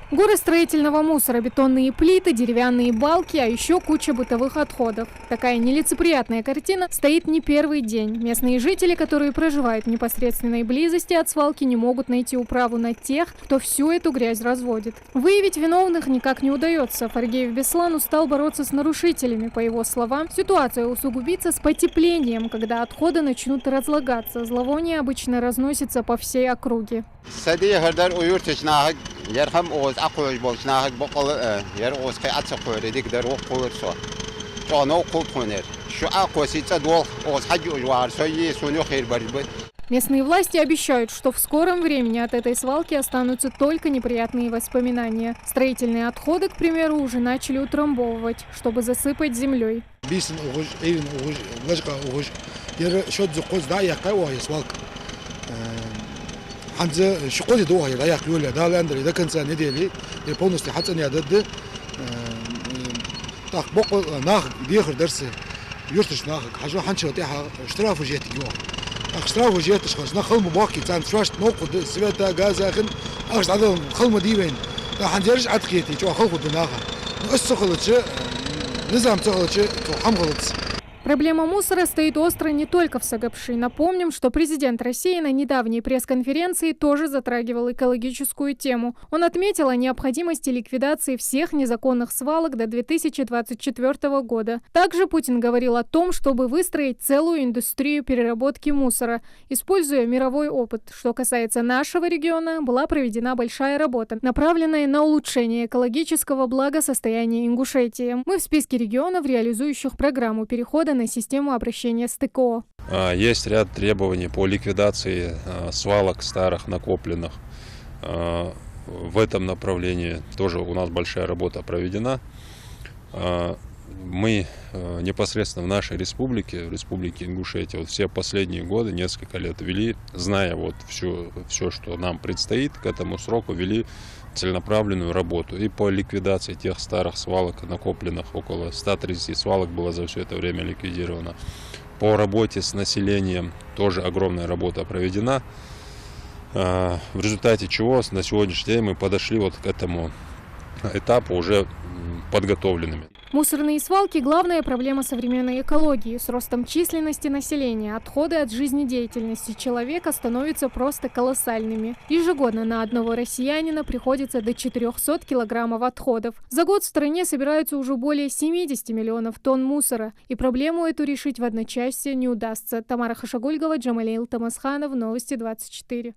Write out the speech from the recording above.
Горы строительного мусора, бетонные плиты, деревянные балки, а еще куча бытовых отходов. Такая нелицеприятная картина стоит не первый день. Местные жители, которые проживают в непосредственной близости от свалки, не могут найти управу на тех, кто всю эту грязь разводит. Выявить виновных никак не удается. Фаргеев Беслан устал бороться с нарушителями. По его словам, ситуация усугубится с потеплением, когда отходы начнут разлагаться. Зловоние обычно разносится по всей округе. يرهم أوز أقوى بولشناه بقول يرأوز كي أتصقوا رديك دروق قورسو جانو قوتونر شو أقوى سيتدول أوز حج أجوار سوي سونو خير بريبت. Местные власти обещают, что в скором времени от этой свалки останутся только неприятные воспоминания. Строительные отходы, к примеру, уже начали утрамбовывать, чтобы засыпать землей. حمزة شقولي دوها يريح يولي ده لاندري ده كان سنة ديالي البونس اللي حتى أنا ضد تاخ بقى ناخ بياخر درس يرتش ناخ حاجة حنشة تيها اشتراه فوجيتي جوا اشتراه فوجيتي خلاص ناخذ مباكي تان شواش نوقد سبتا غاز آخر أخذ عدم خلمة دي وين ده حنجرش عتقيتي جو خلقه دناها السخلتش نظام سخلتش حمغلتش. Проблема мусора стоит остро не только в Сагапши. Напомним, что президент России на недавней пресс-конференции тоже затрагивал экологическую тему. Он отметил о необходимости ликвидации всех незаконных свалок до 2024 года. Также Путин говорил о том, чтобы выстроить целую индустрию переработки мусора, используя мировой опыт. Что касается нашего региона, была проведена большая работа, направленная на улучшение экологического благосостояния Ингушетии. Мы в списке регионов, реализующих программу перехода на систему обращения с ТКО. Есть ряд требований по ликвидации свалок старых, накопленных. В этом направлении тоже у нас большая работа проведена. Мы непосредственно в нашей республике, в республике Ингушетия, все последние годы, несколько лет вели, зная все, что нам предстоит, к этому сроку вели целенаправленную работу. И по ликвидации тех старых свалок, накопленных около 130 свалок было за все это время ликвидировано. По работе с населением тоже огромная работа проведена. В результате чего на сегодняшний день мы подошли к этому этапу уже подготовленными. Мусорные свалки – главная проблема современной экологии. С ростом численности населения отходы от жизнедеятельности человека становятся просто колоссальными. Ежегодно на одного россиянина приходится до 400 килограммов отходов. За год в стране собираются уже более 70 миллионов тонн мусора. И проблему эту решить в одночасье не удастся. Тамара Хашагульгова, Джамалейл Тамасханов, Новости 24.